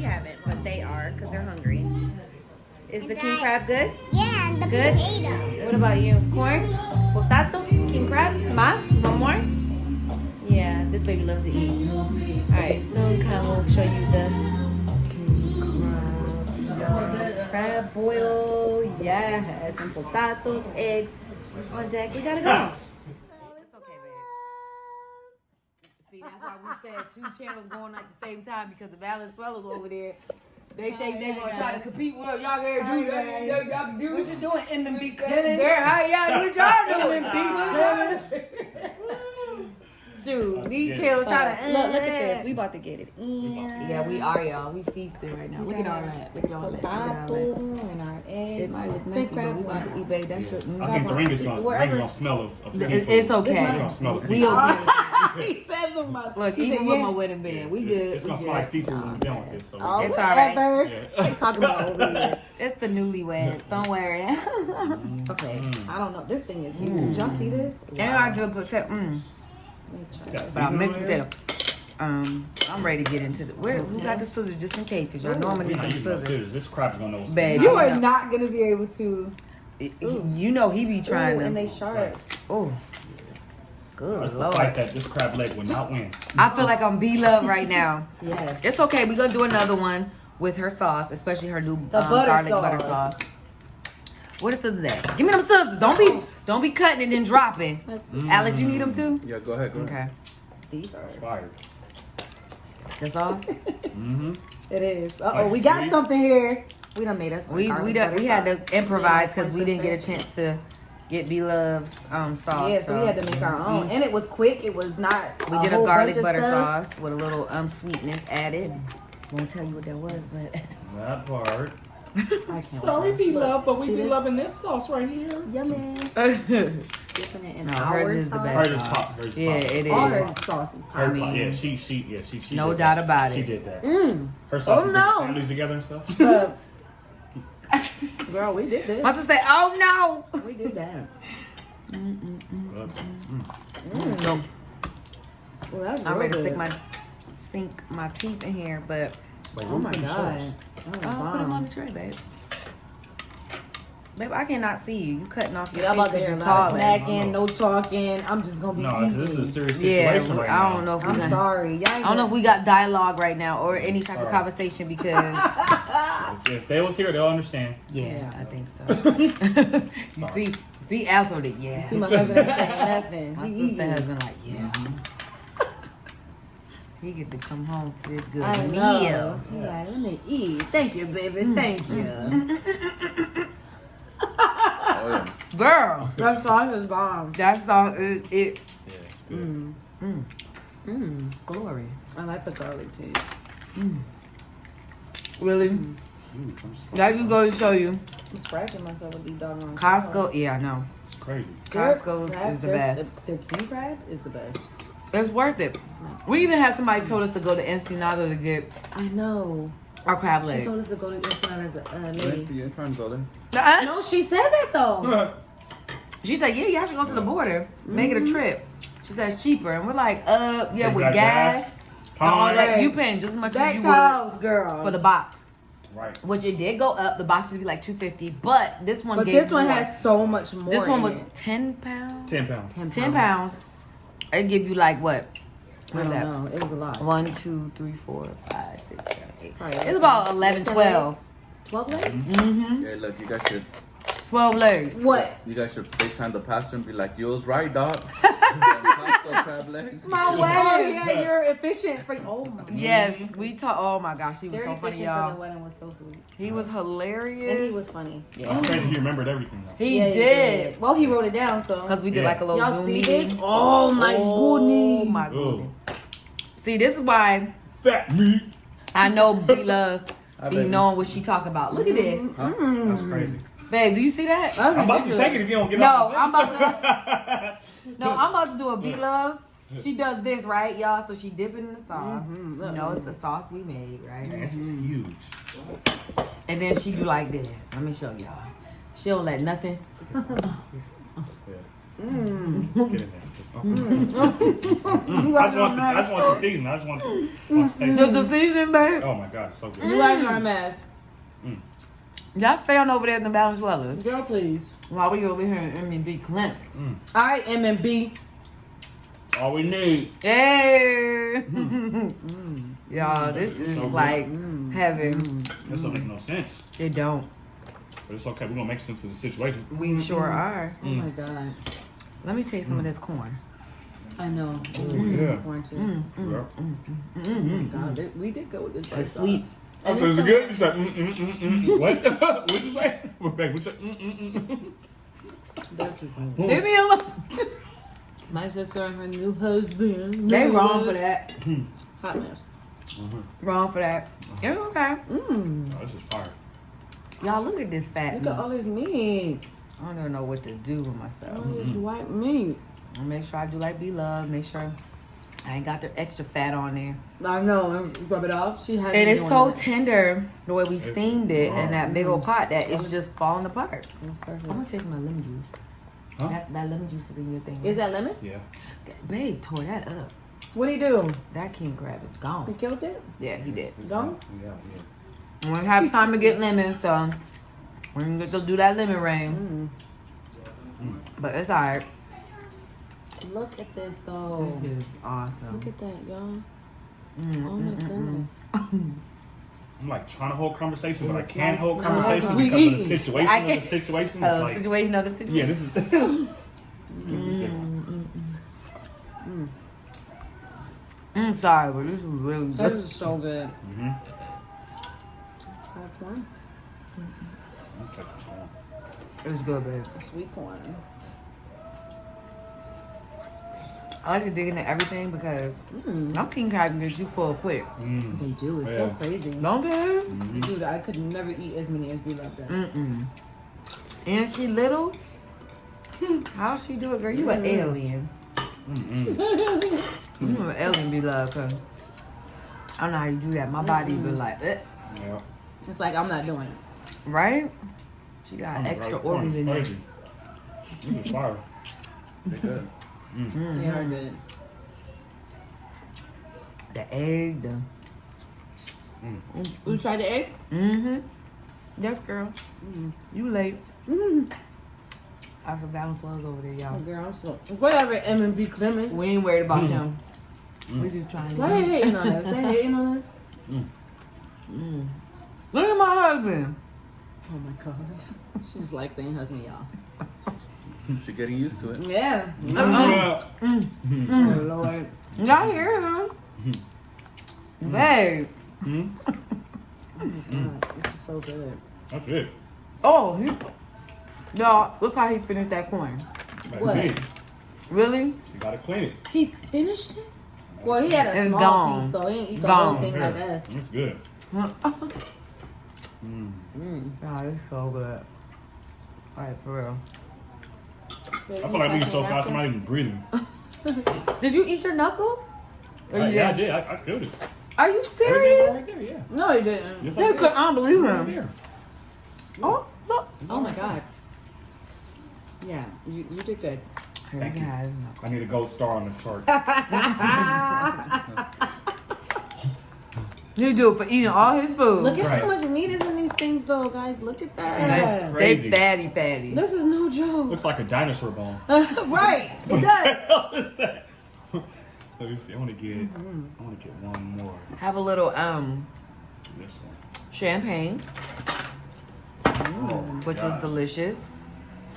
We haven't, but they are because they're hungry. Is the king crab good? Yeah, and the Good. potato. What about you? Corn? Potato? King crab? Mas? One more? Yeah, this baby loves to eat. Alright, soon Kyle will show you the crab boil. Yes, and potatoes, eggs. Oh, Jack, we gotta go. It's okay, babe. See, that's why we said 2 channels going at the same time because the Valenzuela's over there. They think they're gonna try to compete with us. Y'all gotta do that. Y'all can do what you doing in the big clinic. How y'all what y'all doing, people? Shoot, these channels try to look at this. We about to get it in. Yeah, we are, y'all. We feasting right now. Look at all that. Look at all that. Potato and our eggs. It might look messy, but we about to eat, babe. That shit. I think the ring is gonna smell of seafood. It's okay. It's gonna smell of We seafood. okay. He said them. Look, even with my wedding band, we good. It's gonna smell like seafood when we're done with this. So It's all right. yeah. They talking about over here. It's the newlyweds. Don't worry. Okay, I don't know. This thing is huge. Y'all see this? And I just put about mixed potato. I'm ready to get into the. Who got the scissors just in case? Because y'all know I'm gonna We're need not the using no scissors. scissors. This crab's gonna know. Babe, You are not gonna be able to. You know he be trying And to. they sharp. Oh, good It's a lord. fight that this crab leg will not win. I feel like I'm B-Love right now. Yes. It's okay. We're gonna do another one with her sauce, especially her new The butter garlic sauce. butter sauce. What is scissors at? Give me them scissors. Don't be cutting and then dropping. Alex, you need them too? Yeah, go ahead. Okay. These are. It's fire. The sauce? It is. Like We got sweet. something here. We done made us. We had to improvise because we didn't get a chance to get B-Love's sauce. Yeah, so we had to make our own, and it was quick. It was not. We did a whole garlic bunch of butter stuff. sauce with a little sweetness added. Won't tell you what that was, but That part. Sorry, B-Love, but we See be this? loving this sauce right here. Yummy. hers Dipping it in No, our hers is the sauce. best. Hers is pop. Hers is Yeah, pop. it All is. her sauce is Her pop. pop. Yeah, she No did doubt that. about She it. did that. Mm. Her sauce Oh, would no. bring families together and stuff. Girl, we did this. Must have said, "Oh no." We did that. Good. No, Well, that's I'm real ready to good. sink my teeth in here, but Oh my god. put them on the tray, babe. Babe, I cannot see you. You cutting off your Yeah, I'm face about to 'cause hear a you're lot of taller. snacking, no talking. I'm just gonna be No, eating. this is a serious Yeah, situation right I now. don't know if we I'm got. sorry. Y'all I don't know if we got dialogue right now or any type of Sorry. conversation because If they was here, they'll understand. yeah, I think so. see, Al told it. Yeah, see my husband ain't saying nothing. my He sister eating. has been like, yeah. He get to come home to this good I meal. know. He like, let me eat. Thank you, baby. Thank you. Oh, yeah. Girl, That sauce is bomb. that's all it. Yeah, it's good. Glory. I like the garlic taste. Really? Huge. I'm just That just goes to show you. I'm scratching myself with these doggone Costco, yeah, I know. It's crazy. Costco crab, is the best. The king crab is the best. It's worth it. We even had somebody told us to go to Ensenada to get I know. our crab She leg. told us to go to Instagram as a lady. You ain't trying to go there. Uh-uh. No, she said that though. She said, yeah, y'all should go to the border. Make it a trip. She said it's cheaper. And we're like, yeah, They with got gas. And all Pine. that. You paying just as much as That you would cows, girl. for the box. Right. Which it did go up. The box used to be like $250, but this one But gave this one more. has so much more. This one in was it. 10 pounds. 10 pounds. 10 pounds. It give you like what? I don't know. It was a lot. 1, 2, 3, 4, 5, 6, 7, 8. Probably It's about 11, 10 12. legs? 12 legs? Mm-hmm. Yeah, look, you guys should 12 legs. What? FaceTime the pastor and be like, you was right, dog. Costco crab legs. My Oh, wedding. Yeah, you're efficient. Oh my. Yes, we talk. Oh my gosh, he was Very so funny, efficient for the y'all. wedding was so sweet. He was hilarious. And he was funny. That's crazy. He remembered everything though. He Yeah, did. Well, he wrote it down, so. Because we did Yeah. like a little Y'all Zoom see meeting. this? Oh my goodness. Oh my Ooh. goodness. See, this is why Fat meat. I know B-Love Hi, be baby. knowing what she talking about. Look at this. That's crazy. Babe, do you see that? I'm about to take it if you don't get No, off. I'm about to do a B-Love. She does this, right, y'all? So she dip it in the sauce. You know, it's the sauce we made, right? This is huge. And then she do like this. Let me show y'all. She don't let nothing. Get in there. I just want the season. I just want to taste Just it. the season, babe. Oh my god, it's so good. You guys are a mess. Y'all stay on over there in the Valenzuela. Girl, please. While we over here in M&B Clint. All right, M&B. All we need. Hey! Y'all, this is So good. like heaven. This don't make no sense. It don't. But it's okay. We're gonna make sense of the situation. We sure are. Oh my God. Let me taste some of this corn. I know. Yeah. Corn too. Yeah. God, we did go with this. It's sweet. Oh, so is it good? You said What? What'd you say? We're back. We said Leave me alone. My sister and her new husband. They wrong for that. Hot mess. Wrong for that. It's okay. Oh, this is fire. Y'all, look at this fat Look meat. at all this meat. I don't even know what to do with myself. All this white meat. I'll make sure I do like B-Love. Make sure I ain't got the extra fat on there. I know. Rub it off. She has. And it's so tender the way we steamed it in that big old pot that it's just falling apart. I'm gonna taste my lemon juice. Huh? That lemon juice is in your thing. Is that lemon? Yeah. Babe tore that up. What do you do? That king crab is He gone. killed it. Yeah, he did. Gone. Yeah. We don't have time to get lemon, so we're gonna just do that lemon rain. But it's alright. Look at this though. This is awesome. Look at that, y'all. Oh my goodness. I'm like trying to hold conversation, but I It's can't like- hold conversation we because of the eating. situation I of the can't- situation. It's like, Situation of the situation. yeah, this is. Sorry, but this is really This good. is so good. Mm-hmm. Fried corn. It's good, babe. Sweet corn. I like to dig into everything because some king crab can get you full quick. They do. It's Yeah. so crazy. Don't they? Dude, I could never eat as many as we love them. And she little? How she do it, girl? You an alien. You an alien, be love, cause I don't know how you do that. My body be like, Yeah. It's like I'm not doing it. right? She got extra organs in there. This is fire. They're good. They are good. The egg, the You tried the egg? yes, girl. You late? After balance was over there, y'all. Oh, girl, I'm so whatever. M&B Clemens. We ain't worried about him. We just trying Why to. they hating on us? They hating on us? Look at my husband. Oh my god. She's like saying husband, y'all. She's getting used to it. Yeah. Yeah. Oh Lord. Y'all hear him? Babe. This is so good. That's it. Oh, y'all, look how he finished that corn. Like What? me. Really? You gotta clean it. He finished it? Well, he had a It's small gone. piece though. He didn't eat the Gone. whole thing like Here. us. It's good. Oh, it's so good. Alright, for real. I feel like we so fast, I'm not even breathing. Did you eat your knuckle? Or you Yeah, I didn't? did. I killed it. Are you Everything's serious? right there, yeah. No, he didn't. Yes, I Yeah, did. 'cause I don't believe Right him. there. Oh, look. Oh my god. Yeah, you did good. Here Thank you you. go. I need a gold star on the chart. You do it for eating all his food. Look at right. how much meat is in these things though, guys. Look at that. That's crazy. They fatty. This is no joke. Looks like a dinosaur bone. Right. It does. What is that? Let me see. I want to get one more. Have a little This one. champagne, which was gosh. delicious.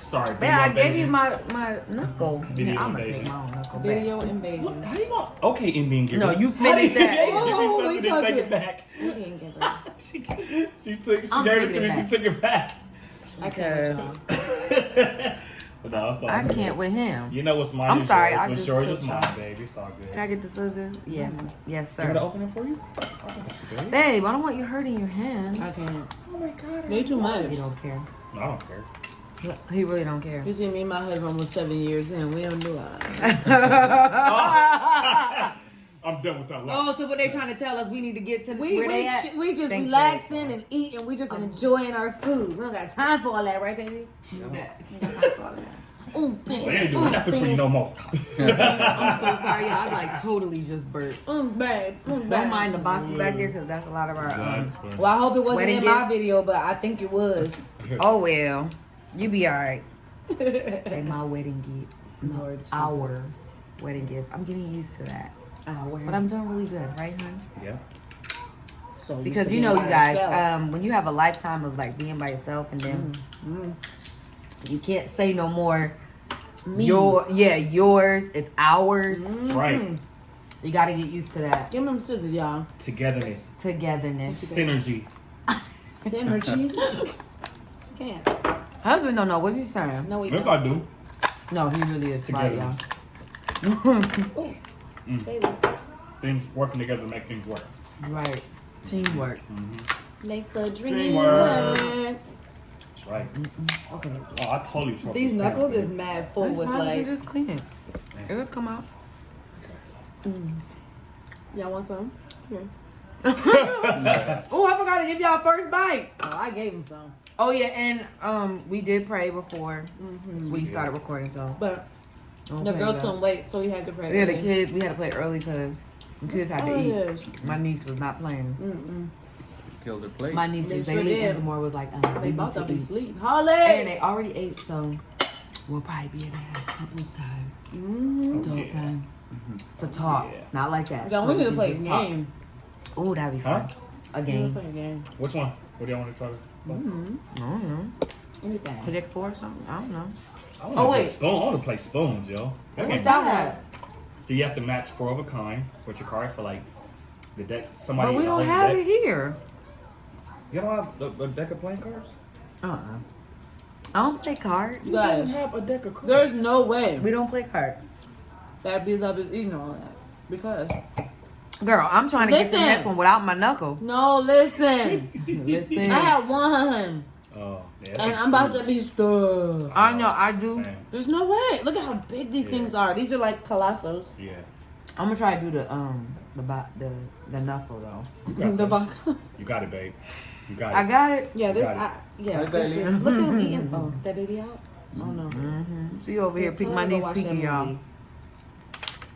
Sorry, Man, I video gave you invasion. my knuckle. Video I'm gonna invasion. take my own knuckle Video back. invasion. How you going? Okay, Indian giver. No, you How do you- finished that. Give me Oh, something, we then talked take it. it back. We didn't get that. She I'm gave it to taking me. it She took it back. I can't. But no, it's all I good. can't with him. You know what's mine? I'm is sorry, yours. I What's just yours took is mine, y'all. baby. It's all good. Can I get the scissors? Yes. Yes, You want to sir. open it for you? Babe, I don't want you hurting your hands. I can't. Oh my god. Way too much. He don't care. No, I don't care. He really don't care. You see, me and my husband was 7 years in. We don't do it. I'm done with that. Oh, so what they trying to tell us? We need to get to We where they at? we just Thanks, relaxing and eating. We just enjoying our food. We don't got time for all that, right, baby? We don't got time for all that. They ain't doing nothing for you no more. I'm so sorry, y'all. I like totally just burped. Bad. Don't mind the boxes back there because that's a lot of our. That's funny. Well, I hope it wasn't Wedding in my gifts? video, but I think it was. Oh well, you be alright. And my wedding gift, Lord Jesus. our wedding gifts. I'm getting used to that, but I'm doing really good, right, hon? Yeah. So Because you know, you guys, when you have a lifetime of like being by yourself, and then you can't say no more. Yours. It's ours. That's right. You got to get used to that. Give them scissors, y'all. Togetherness. Synergy. Synergy. Can't. Husband don't know what you saying. No, we Yes, don't. I do. No, he really is smart, y'all. Togetherness. Say that. Things working together to make things work. Right. Teamwork. Makes the dream Teamwork. work. That's right. Okay. Oh, I totally trouble. These knuckles is mad full It's with fine, you like. can just clean it. It will come out. Y'all want some? Here. Oh, I forgot to give y'all first bite. Oh, I gave him some. Oh yeah, and we did pray before we started recording, so But the okay, girls yeah. couldn't wait, so we had to pray. Yeah, the kids, we had to play early because the kids had to Oh, eat. yes. My niece was not playing. Killed their plate. My niece, They they sure Zaylee did. and Zamora was like, They we about need to to be eat. asleep. And Holly! they already ate, so we'll probably be able to have couples time, adult time, to talk. Yeah. Not like that. Yo, So we need to can play a just talk. game. Oh, that'd be fun. A We need to game. play a game. Which one? What do y'all want to try? I don't know. Anything. Connect 4 or something? I don't know. I wanna Oh, play wait. Spoon. I want to play spoons, yo. That What's game- that? So you have to match 4 of a kind with your cards. So like the decks, somebody. But we don't owns a have deck. it here. You don't have a deck of playing cards? I don't play cards. Guys, have a deck of cards. there's no way We don't play cards. that B-Love is eating all that. Because. Girl, I'm trying to get to the Listen. next one without my knuckle. No, listen. Listen. I had one. Oh, yeah. And I'm about to be stuffed. I know, I do. Same. There's no way. Look at how big these things are. These are like colossus. Yeah. I'm gonna try to do the knuckle though. You got, The it. vodka. You got it, babe. You got it. I got it. Yeah, this. Got Yeah, Hi, this Bailey. is, look at him eating. Oh, that baby out? Oh no. See over here, peek my Tell her to niece watch that peeking, y'all. movie.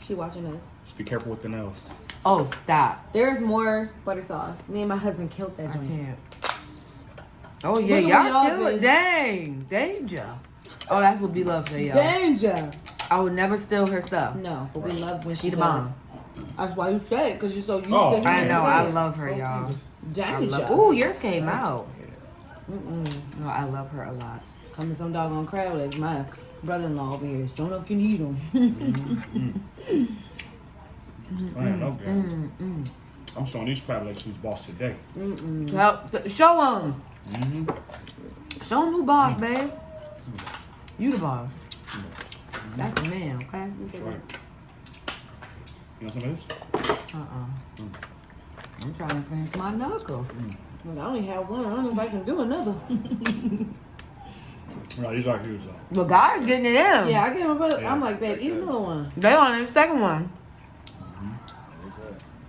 She watching this. Just be careful with the nails. Oh, stop! There is more butter sauce. Me and my husband killed that I joint. can't. Oh yeah, Look at what y'all y'all's kill it. is. Dang, danger. Oh, that's what B Love say, y'all. Danger. I would never steal her stuff. No, but we love when She she the does. bomb. That's why you say it, because you're so used Oh, to I hearing know. it. I love her, y'all. I Danger. love. Ooh, yours came out. No, I love her a lot. Come to some doggone crowd legs. My brother-in-law over here. Soon enough can eat them. Man, no game. I'm showing these crab legs who's boss today. Show them. Show them who boss, babe. You the boss. That's the man, okay? That's right. You want some of this? I'm trying to finish my knuckle. Well, I only have one. I don't know if I can do another. Right, these are huge though. The guy's getting it in. Yeah, I gave my brother. Yeah. I'm like, babe, eat another one. They on the second one.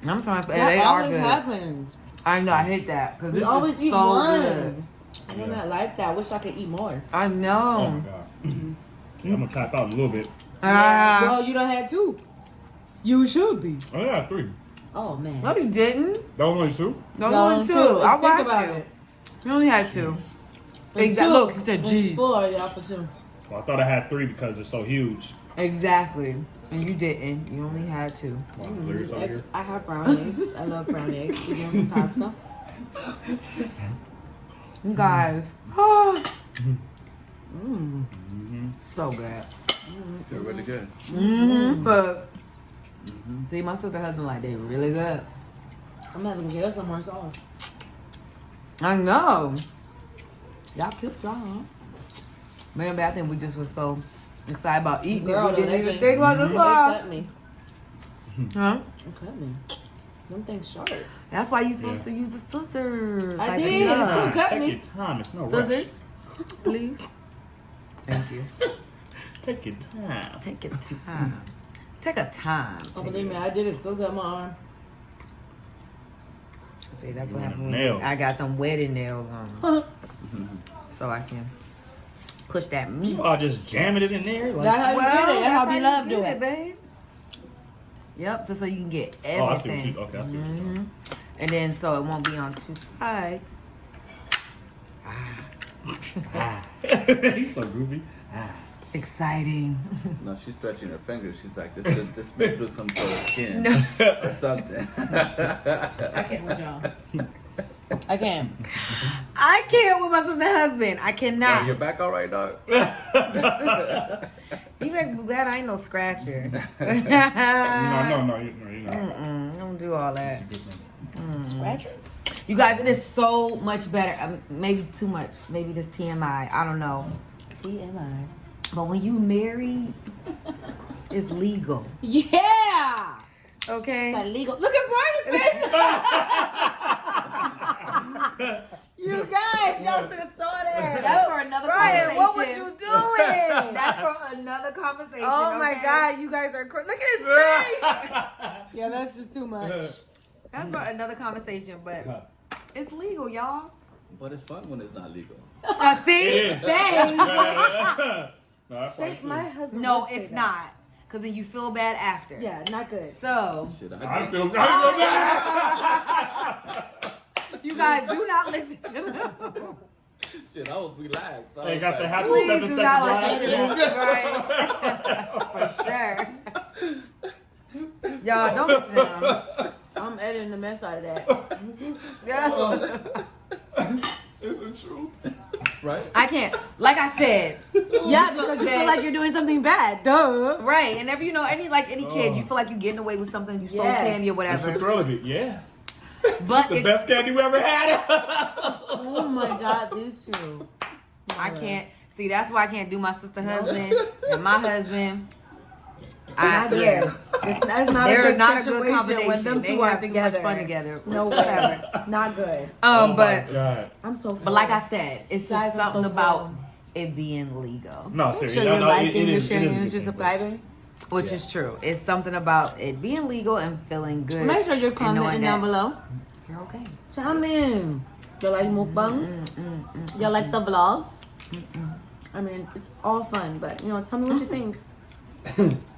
I'm trying to. That They are always good. happens. I know. I hate that because We this always is eat so one. good. We're not like that. I wish I could eat more. I Oh know. my god. Yeah, I'm gonna tap out a little bit. Ah. Well, you done had two. You should be. Oh yeah, 3. Oh man. No, he didn't. That was only 2. No, No, only two. two. I Think watched about you. it. You only had two. And Exactly. two. Look, he said, And it's "Jeez." full already off for two. Well, I thought I had 3 because they're so huge. Exactly. And you didn't. You only had two. Wow, clears over here. I have brown eggs. I love brown eggs. You want some pasta? You guys. So good. They're really good. But see, my sister husband like they really good. I'm not gonna get us some more sauce. I know. Y'all keep trying. Man, but I think we just was so excited about eating. Girl, it. We though, didn't that even drink- think about the They sauce. cut me. Huh? They cut me. Them things sharp. That's why you supposed to use the scissors. I Like did. a It's gun. still cut Take me. your time. It's no Scissors, please. Thank you. rush. Take your time. Take your time. Take a time. Oh, believe me, I did it. Still got my arm. See, that's what Them happened. nails. I got them wedding nails on, so I can push that meat. Oh, just jamming it in there. Like, That's how you get it. That's how you B-Love do get it. babe. Yep, so you can get oh, I see everything. what you. Okay, I see what you're doing. And then so it won't be on two sides. He's so goofy. Exciting. No, she's stretching her fingers. She's like, this may through some sort of skin or something. I can't with y'all. I can't. I can't with my sister's husband. I cannot. Your back all right, dog? You make me glad I ain't no scratcher. No, you're not. I don't do all that. It's a good thing. Scratcher? You guys, it is so much better. Maybe too much. Maybe this TMI. I don't know. TMI. But when you marry, it's legal. Yeah! Okay? That's legal. Look at Brian's face! You guys, y'all should have saw that. That's for another Brian, conversation. what was you doing? That's for another conversation. Oh my okay? God, you guys are crazy. Look at his face. Yeah, that's just too much. That's for another conversation, but it's legal, y'all. But it's fun when it's not legal. See? It is. Shame. No, that's fine, too. My husband. No, would say it's that. not. Because then you feel bad after. Yeah, not good. So, Shit, I do. feel bad. you guys do not listen to them. Shit, I was relaxed. I They was got the like, happy Please 7 do second not blast. listen to them. Right. For sure. Y'all, don't listen to them. I'm editing the mess out of that. Yeah. It's the truth. Right? I can't. Like I said, Yeah, because you feel like you're doing something bad. Duh. right. And if you know any kid, you feel like you're getting away with something, you stole Yes. candy or It's the whatever. thrill of it, yeah. But The it's, best candy we ever had. Oh my God, these two. I can't. See, that's why I can't do my sister husband and my husband. Not good. It's not a They're good not a good situation combination. when them They two are have together. too much fun together. No way. Not good. Oh But my God. I'm so full. But like I said, it's Guys, just I'm something so about full. it being legal, No, seriously. Sure, you're No, liking, it you're is- it sharing, is a it's good just a thing, private. which Yeah. is true. It's something about it being legal and feeling good. Make sure you're and knowing commenting down that below. You're okay. Tell me. You like mukbangs? You like the vlogs? I mean, it's all fun, but you know, tell me what you think.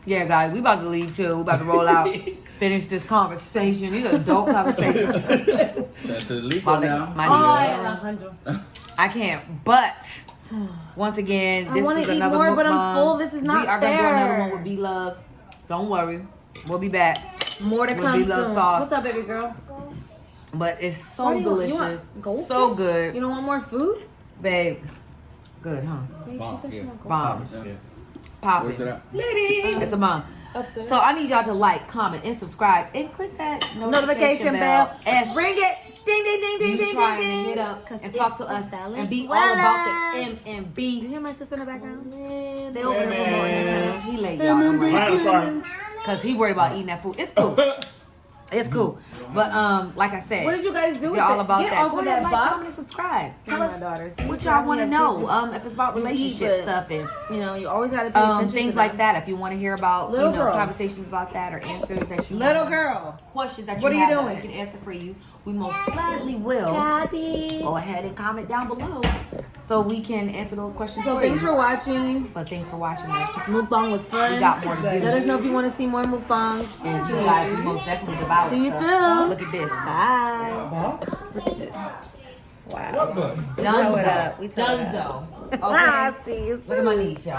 Yeah, guys, we about to leave too. We about to roll out, finish this conversation. These are adult conversations. That's illegal now. My Oh, knees. yeah. I can't. But once again, I this wanna is eat another more, but I'm mukbang. full. This is not We are gonna do another fair. one with B Loves. Don't worry, we'll be back. More to With come B-Love soon. sauce. What's up, baby girl? But it's What so do you want? You delicious, want goldfish? so good, You don't want more food? babe. Good, huh? Babe, Bomb, she said she yeah. want Bomb, Yeah. Yeah. popping. Where's it at? It's a bomb. Up there. So I need y'all to like, comment, and subscribe, and click that Notification bell. And Ring it. Ding, ding, ding, ding, you ding, try ding, and ding. hit up 'Cause and talk to it's us Venezuela's and be all about the Venezuela's. M and You B. hear my sister in the background? They They over over there there promoting promoting that channel. He late, y'all. Don't worry. I'm fine. Cause he worried about eating that food. It's cool. It's cool. But like I said, What did you guys do if with you're all it? about Get that. off Go of ahead, that like, box. comment, and subscribe. Tell My us daughter, see, what she y'all already want to have know. pictures. If it's about You eat, relationship but, stuff and You know, you always got to pay attention things to like them. that. If you want to hear about Little girl. conversations about that or answers that you Little have, girl. questions that What you are you have that doing? we can answer for you, we most gladly will. Daddy. Go ahead and comment down below so we can answer those questions. So for thanks you. for watching. But thanks for watching us. This mukbang was fun. We got more to do. Let us know if you want to see more mukbangs. And you guys, we most definitely devour See you stuff. soon. Look at this. Bye. Look at this. Wow. What? We toe it up. We toe it up. Dunzo. Okay. Ah, see you soon. Look at my knees, y'all.